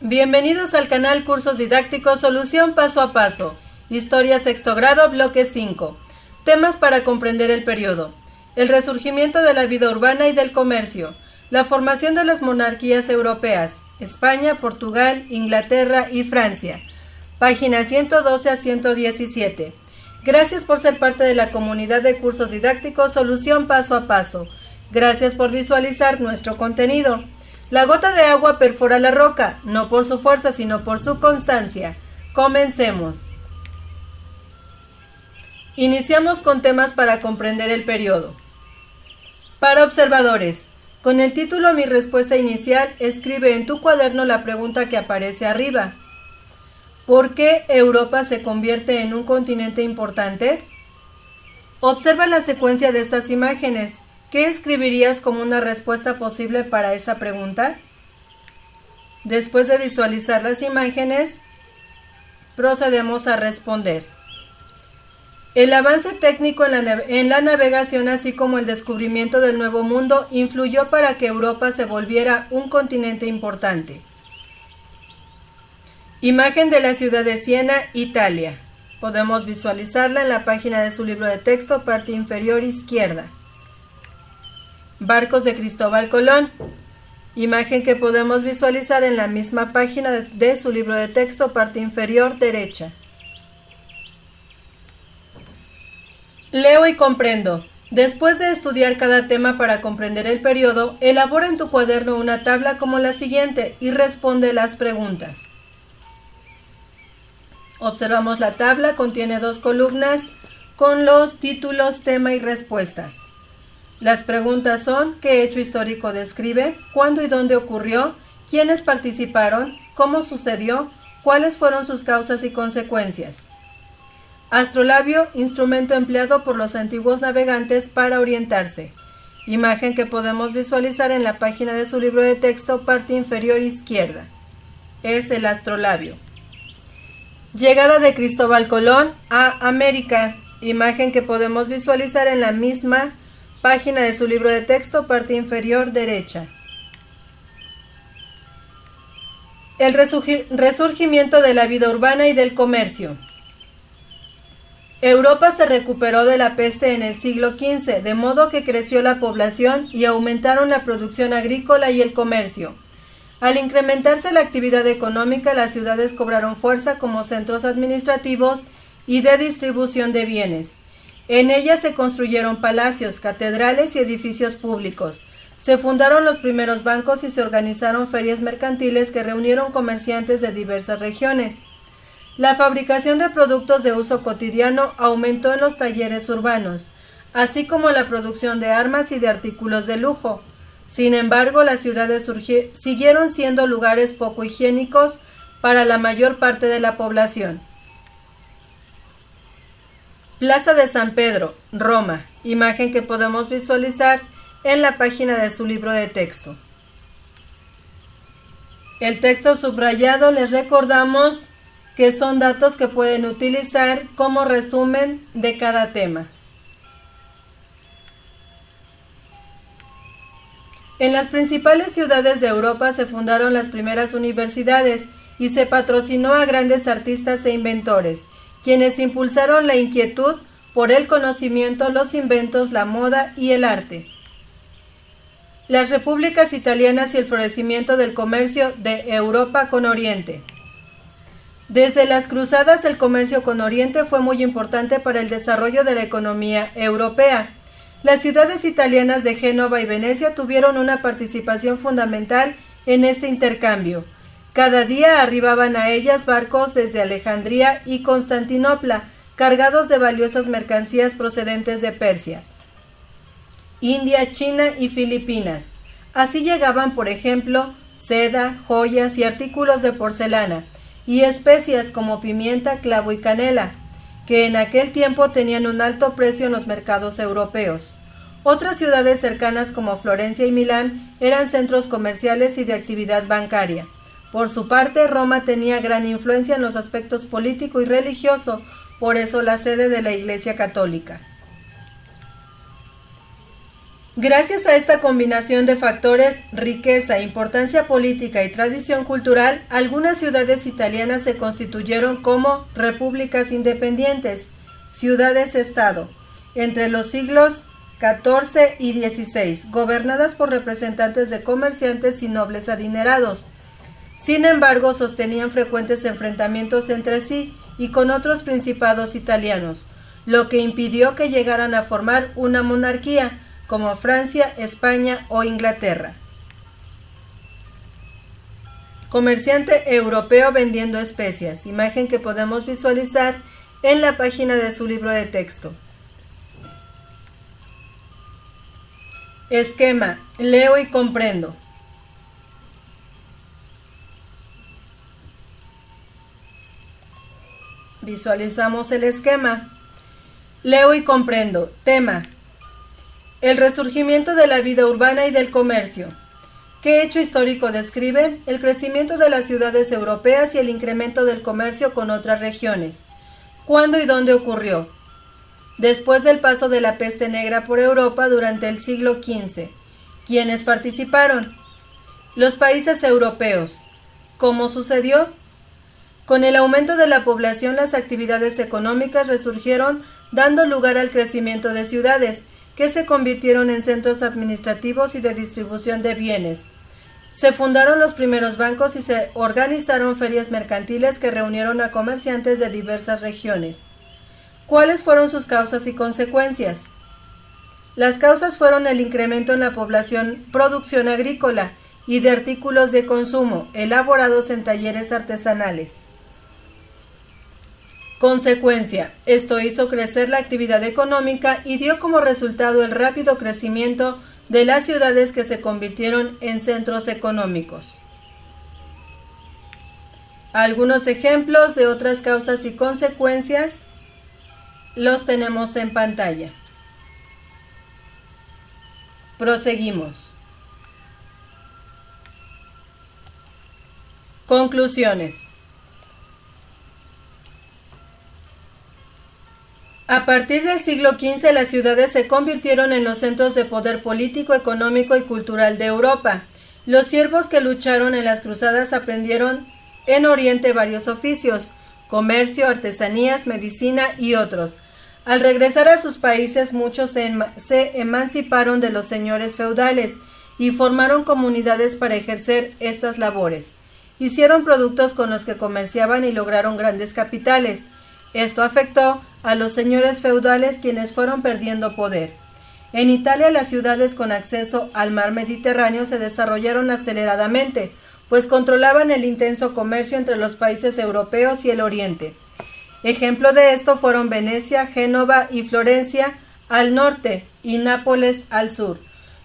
Bienvenidos al canal Cursos Didácticos Solución Paso a Paso. Historia sexto grado, bloque 5. Temas para comprender el periodo. El resurgimiento de la vida urbana y del comercio. La formación de las monarquías europeas. España, Portugal, Inglaterra y Francia. Páginas 112 a 117. Gracias por ser parte de la comunidad de Cursos Didácticos Solución Paso a Paso. Gracias por visualizar nuestro contenido. La gota de agua perfora la roca, no por su fuerza, sino por su constancia. Comencemos. Iniciamos con temas para comprender el periodo. Para observadores, con el título Mi respuesta inicial, escribe en tu cuaderno la pregunta que aparece arriba. ¿Por qué Europa se convierte en un continente importante? Observa la secuencia de estas imágenes. ¿Qué escribirías como una respuesta posible para esa pregunta? Después de visualizar las imágenes, procedemos a responder. El avance técnico en la navegación, así como el descubrimiento del Nuevo Mundo, influyó para que Europa se volviera un continente importante. Imagen de la ciudad de Siena, Italia. Podemos visualizarla en la página de su libro de texto, parte inferior izquierda. Barcos de Cristóbal Colón. Imagen que podemos visualizar en la misma página de su libro de texto, parte inferior derecha. Leo y comprendo. Después de estudiar cada tema para comprender el periodo, elabora en tu cuaderno una tabla como la siguiente y responde las preguntas. Observamos la tabla, contiene 2 columnas con los títulos, tema y respuestas. Las preguntas son: ¿qué hecho histórico describe? ¿Cuándo y dónde ocurrió? ¿Quiénes participaron? ¿Cómo sucedió? ¿Cuáles fueron sus causas y consecuencias? Astrolabio, instrumento empleado por los antiguos navegantes para orientarse. Imagen que podemos visualizar en la página de su libro de texto, parte inferior izquierda. Es el astrolabio. Llegada de Cristóbal Colón a América. Imagen que podemos visualizar en la misma página de su libro de texto, parte inferior derecha. El resurgimiento de la vida urbana y del comercio. Europa se recuperó de la peste en el siglo XV, de modo que creció la población y aumentaron la producción agrícola y el comercio. Al incrementarse la actividad económica, las ciudades cobraron fuerza como centros administrativos y de distribución de bienes. En ellas se construyeron palacios, catedrales y edificios públicos. Se fundaron los primeros bancos y se organizaron ferias mercantiles que reunieron comerciantes de diversas regiones. La fabricación de productos de uso cotidiano aumentó en los talleres urbanos, así como la producción de armas y de artículos de lujo. Sin embargo, las ciudades siguieron siendo lugares poco higiénicos para la mayor parte de la población. Plaza de San Pedro, Roma. Imagen que podemos visualizar en la página de su libro de texto. El texto subrayado, les recordamos que son datos que pueden utilizar como resumen de cada tema. En las principales ciudades de Europa se fundaron las primeras universidades y se patrocinó a grandes artistas e inventores, quienes impulsaron la inquietud por el conocimiento, los inventos, la moda y el arte. Las repúblicas italianas y el florecimiento del comercio de Europa con Oriente. Desde las cruzadas, el comercio con Oriente fue muy importante para el desarrollo de la economía europea. Las ciudades italianas de Génova y Venecia tuvieron una participación fundamental en ese intercambio. Cada día arribaban a ellas barcos desde Alejandría y Constantinopla, cargados de valiosas mercancías procedentes de Persia, India, China y Filipinas. Así llegaban, por ejemplo, seda, joyas y artículos de porcelana, y especias como pimienta, clavo y canela, que en aquel tiempo tenían un alto precio en los mercados europeos. Otras ciudades cercanas como Florencia y Milán eran centros comerciales y de actividad bancaria. Por su parte, Roma tenía gran influencia en los aspectos político y religioso, por eso la sede de la Iglesia Católica. Gracias a esta combinación de factores, riqueza, importancia política y tradición cultural, algunas ciudades italianas se constituyeron como repúblicas independientes, ciudades-estado, entre los siglos XIV y XVI, gobernadas por representantes de comerciantes y nobles adinerados. Sin embargo, sostenían frecuentes enfrentamientos entre sí y con otros principados italianos, lo que impidió que llegaran a formar una monarquía, como Francia, España o Inglaterra. Comerciante europeo vendiendo especias, imagen que podemos visualizar en la página de su libro de texto. Esquema: leo y comprendo. Visualizamos el esquema. Leo y comprendo. Tema: el resurgimiento de la vida urbana y del comercio. ¿Qué hecho histórico describe? El crecimiento de las ciudades europeas y el incremento del comercio con otras regiones. ¿Cuándo y dónde ocurrió? Después del paso de la peste negra por Europa durante el siglo XV. ¿Quiénes participaron? Los países europeos. ¿Cómo sucedió? Con el aumento de la población, las actividades económicas resurgieron, dando lugar al crecimiento de ciudades, que se convirtieron en centros administrativos y de distribución de bienes. Se fundaron los primeros bancos y se organizaron ferias mercantiles que reunieron a comerciantes de diversas regiones. ¿Cuáles fueron sus causas y consecuencias? Las causas fueron el incremento en la población, producción agrícola y de artículos de consumo, elaborados en talleres artesanales. Consecuencia: esto hizo crecer la actividad económica y dio como resultado el rápido crecimiento de las ciudades que se convirtieron en centros económicos. Algunos ejemplos de otras causas y consecuencias los tenemos en pantalla. Proseguimos. Conclusiones. A partir del siglo XV, las ciudades se convirtieron en los centros de poder político, económico y cultural de Europa. Los siervos que lucharon en las cruzadas aprendieron en Oriente varios oficios: comercio, artesanías, medicina y otros. Al regresar a sus países, muchos se emanciparon de los señores feudales y formaron comunidades para ejercer estas labores. Hicieron productos con los que comerciaban y lograron grandes capitales. Esto afectó a los señores feudales, quienes fueron perdiendo poder. En Italia, las ciudades con acceso al mar Mediterráneo se desarrollaron aceleradamente, pues controlaban el intenso comercio entre los países europeos y el Oriente. Ejemplo de esto fueron Venecia, Génova y Florencia al norte y Nápoles al sur.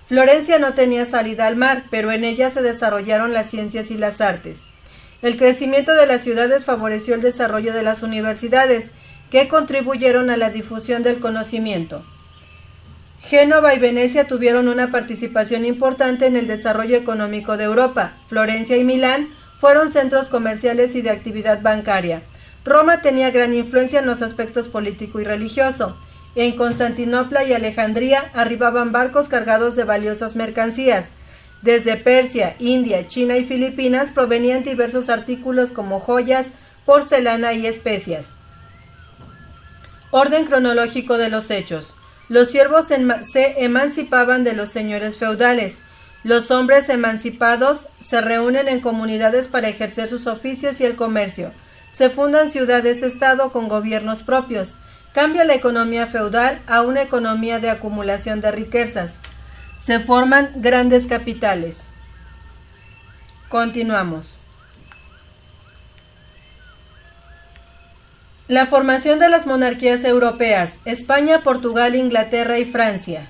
Florencia no tenía salida al mar, pero en ella se desarrollaron las ciencias y las artes. El crecimiento de las ciudades favoreció el desarrollo de las universidades, que contribuyeron a la difusión del conocimiento. Génova y Venecia tuvieron una participación importante en el desarrollo económico de Europa. Florencia y Milán fueron centros comerciales y de actividad bancaria. Roma tenía gran influencia en los aspectos político y religioso. En Constantinopla y Alejandría arribaban barcos cargados de valiosas mercancías. Desde Persia, India, China y Filipinas provenían diversos artículos como joyas, porcelana y especias. Orden cronológico de los hechos. Los siervos se emancipaban de los señores feudales. Los hombres emancipados se reúnen en comunidades para ejercer sus oficios y el comercio. Se fundan ciudades-estado con gobiernos propios. Cambia la economía feudal a una economía de acumulación de riquezas. Se forman grandes capitales. Continuamos. La formación de las monarquías europeas: España, Portugal, Inglaterra y Francia.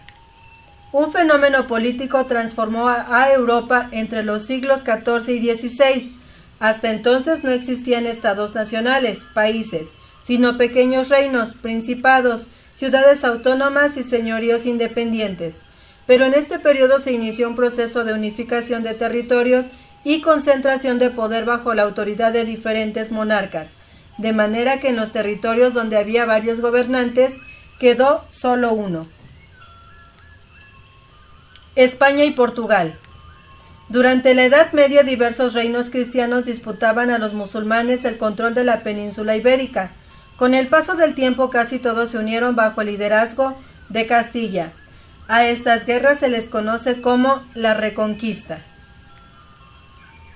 Un fenómeno político transformó a Europa entre los siglos XIV y XVI. Hasta entonces no existían estados nacionales, países, sino pequeños reinos, principados, ciudades autónomas y señoríos independientes. Pero en este periodo se inició un proceso de unificación de territorios y concentración de poder bajo la autoridad de diferentes monarcas, de manera que en los territorios donde había varios gobernantes quedó solo uno. España y Portugal. Durante la Edad Media diversos reinos cristianos disputaban a los musulmanes el control de la península ibérica. Con el paso del tiempo casi todos se unieron bajo el liderazgo de Castilla. A estas guerras se les conoce como la Reconquista.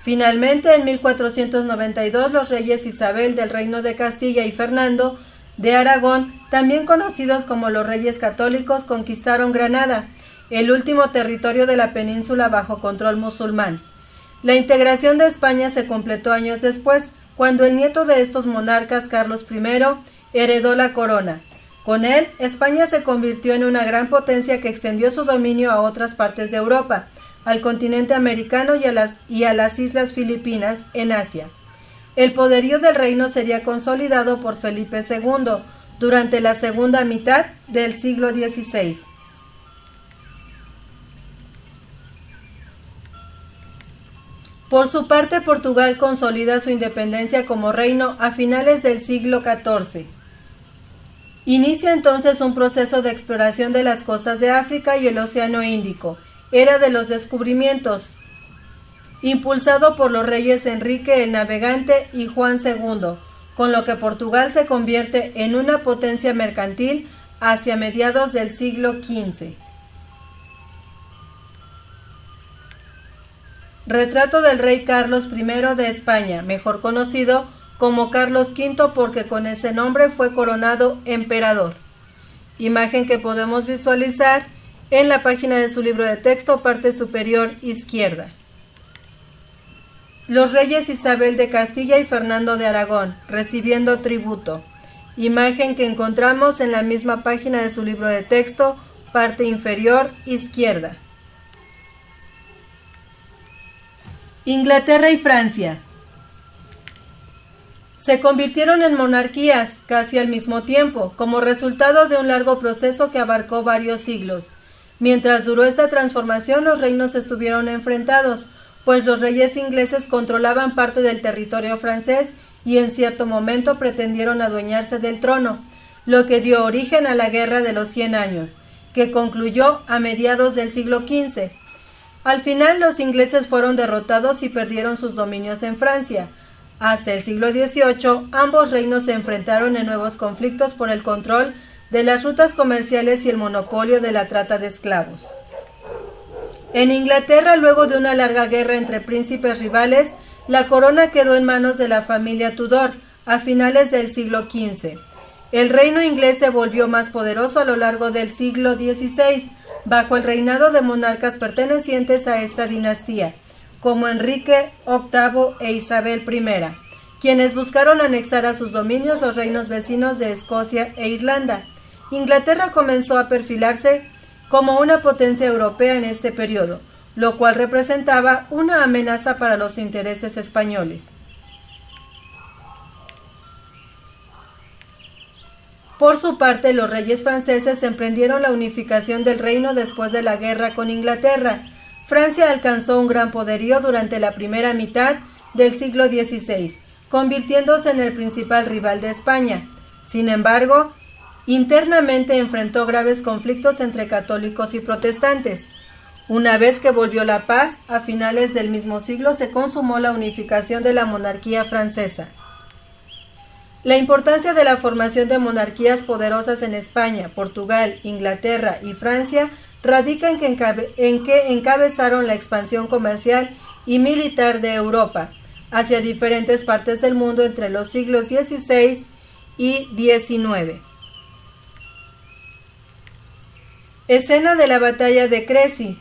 Finalmente, en 1492, los reyes Isabel del Reino de Castilla y Fernando de Aragón, también conocidos como los Reyes Católicos, conquistaron Granada, el último territorio de la península bajo control musulmán. La integración de España se completó años después, cuando el nieto de estos monarcas, Carlos I, heredó la corona. Con él, España se convirtió en una gran potencia que extendió su dominio a otras partes de Europa, al continente americano y a las islas Filipinas en Asia. El poderío del reino sería consolidado por Felipe II durante la segunda mitad del siglo XVI. Por su parte, Portugal consolida su independencia como reino a finales del siglo XIV. Inicia entonces un proceso de exploración de las costas de África y el Océano Índico, era de los descubrimientos, impulsado por los reyes Enrique el Navegante y Juan II, con lo que Portugal se convierte en una potencia mercantil hacia mediados del siglo XV. Retrato del rey Carlos I de España, mejor conocido como Carlos V porque con ese nombre fue coronado emperador. Imagen que podemos visualizar en la página de su libro de texto, parte superior izquierda. Los reyes Isabel de Castilla y Fernando de Aragón, recibiendo tributo. Imagen que encontramos en la misma página de su libro de texto, parte inferior izquierda. Inglaterra y Francia. Se convirtieron en monarquías casi al mismo tiempo, como resultado de un largo proceso que abarcó varios siglos. Mientras duró esta transformación, los reinos estuvieron enfrentados, pues los reyes ingleses controlaban parte del territorio francés y en cierto momento pretendieron adueñarse del trono, lo que dio origen a la Guerra de los 100 años, que concluyó a mediados del siglo XV. Al final, los ingleses fueron derrotados y perdieron sus dominios en Francia. Hasta el siglo XVIII, ambos reinos se enfrentaron en nuevos conflictos por el control de las rutas comerciales y el monopolio de la trata de esclavos. En Inglaterra, luego de una larga guerra entre príncipes rivales, la corona quedó en manos de la familia Tudor a finales del siglo XV. El reino inglés se volvió más poderoso a lo largo del siglo XVI, bajo el reinado de monarcas pertenecientes a esta dinastía, como Enrique VIII e Isabel I, quienes buscaron anexar a sus dominios los reinos vecinos de Escocia e Irlanda. Inglaterra comenzó a perfilarse como una potencia europea en este periodo, lo cual representaba una amenaza para los intereses españoles. Por su parte, los reyes franceses emprendieron la unificación del reino después de la guerra con Inglaterra. Francia alcanzó un gran poderío durante la primera mitad del siglo XVI, convirtiéndose en el principal rival de España. Sin embargo, internamente enfrentó graves conflictos entre católicos y protestantes. Una vez que volvió la paz, a finales del mismo siglo se consumó la unificación de la monarquía francesa. La importancia de la formación de monarquías poderosas en España, Portugal, Inglaterra y Francia radica en que encabezaron la expansión comercial y militar de Europa hacia diferentes partes del mundo entre los siglos XVI y XIX. Escena de la batalla de Crécy,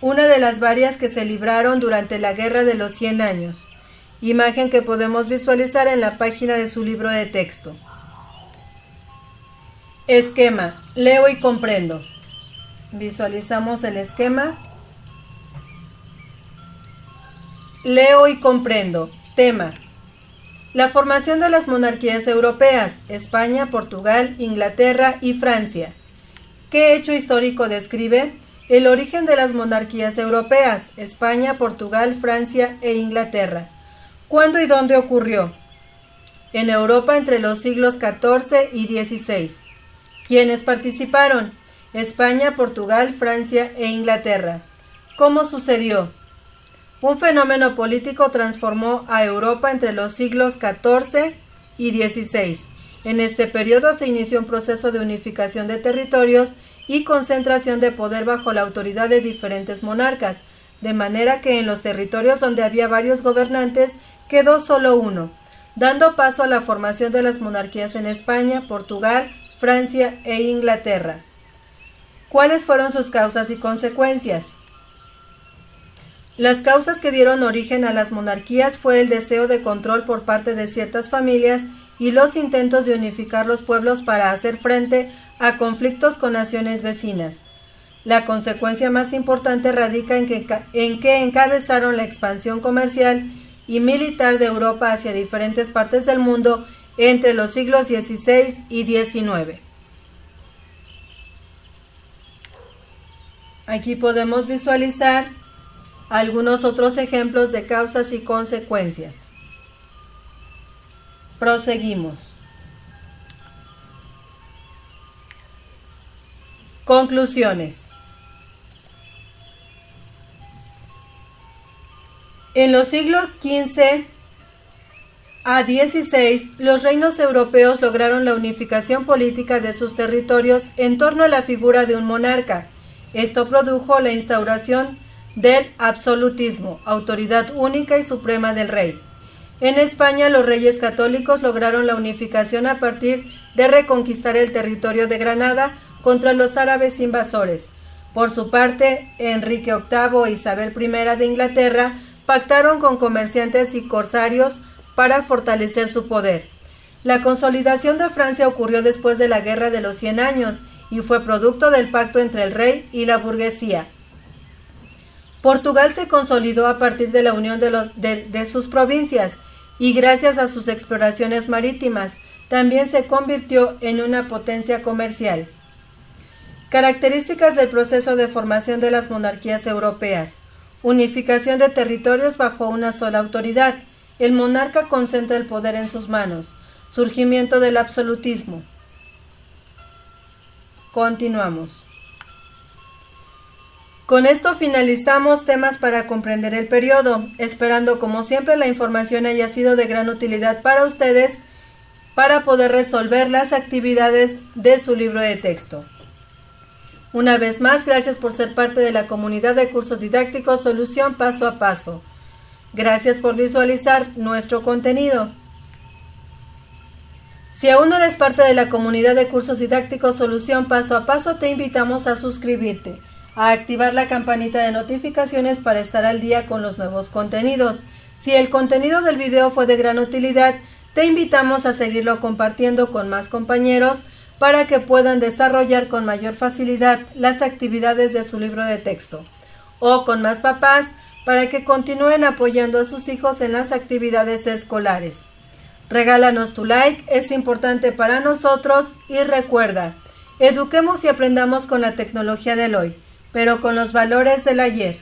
una de las varias que se libraron durante la Guerra de los 100 años. Imagen que podemos visualizar en la página de su libro de texto. Esquema. Leo y comprendo. Visualizamos el esquema. Leo y comprendo. Tema. La formación de las monarquías europeas, España, Portugal, Inglaterra y Francia. ¿Qué hecho histórico describe? El origen de las monarquías europeas, España, Portugal, Francia e Inglaterra. ¿Cuándo y dónde ocurrió? En Europa entre los siglos XIV y XVI. ¿Quiénes participaron? España, Portugal, Francia e Inglaterra. ¿Cómo sucedió? Un fenómeno político transformó a Europa entre los siglos XIV y XVI. En este periodo se inició un proceso de unificación de territorios y concentración de poder bajo la autoridad de diferentes monarcas, de manera que en los territorios donde había varios gobernantes quedó solo uno, dando paso a la formación de las monarquías en España, Portugal, Francia e Inglaterra. ¿Cuáles fueron sus causas y consecuencias? Las causas que dieron origen a las monarquías fue el deseo de control por parte de ciertas familias y los intentos de unificar los pueblos para hacer frente a conflictos con naciones vecinas. La consecuencia más importante radica en que encabezaron la expansión comercial y militar de Europa hacia diferentes partes del mundo entre los siglos XVI y XIX. Aquí podemos visualizar algunos otros ejemplos de causas y consecuencias. Proseguimos. Conclusiones. En los siglos XV a XVI, los reinos europeos lograron la unificación política de sus territorios en torno a la figura de un monarca. Esto produjo la instauración del absolutismo, autoridad única y suprema del rey. En España, los reyes católicos lograron la unificación a partir de reconquistar el territorio de Granada contra los árabes invasores. Por su parte, Enrique VIII e Isabel I de Inglaterra pactaron con comerciantes y corsarios para fortalecer su poder. La consolidación de Francia ocurrió después de la Guerra de los 100 años y fue producto del pacto entre el rey y la burguesía. Portugal se consolidó a partir de la unión de sus provincias y gracias a sus exploraciones marítimas también se convirtió en una potencia comercial. Características del proceso de formación de las monarquías europeas. Unificación de territorios bajo una sola autoridad. El monarca concentra el poder en sus manos. Surgimiento del absolutismo. Continuamos. Con esto finalizamos temas para comprender el periodo, esperando como siempre la información haya sido de gran utilidad para ustedes para poder resolver las actividades de su libro de texto. Una vez más, gracias por ser parte de la comunidad de cursos didácticos Solución Paso a Paso. Gracias por visualizar nuestro contenido. Si aún no eres parte de la comunidad de cursos didácticos Solución Paso a Paso, te invitamos a suscribirte, a activar la campanita de notificaciones para estar al día con los nuevos contenidos. Si el contenido del video fue de gran utilidad, te invitamos a seguirlo compartiendo con más compañeros para que puedan desarrollar con mayor facilidad las actividades de su libro de texto, o con más papás para que continúen apoyando a sus hijos en las actividades escolares. Regálanos tu like, es importante para nosotros y recuerda, eduquemos y aprendamos con la tecnología del hoy, pero con los valores del ayer.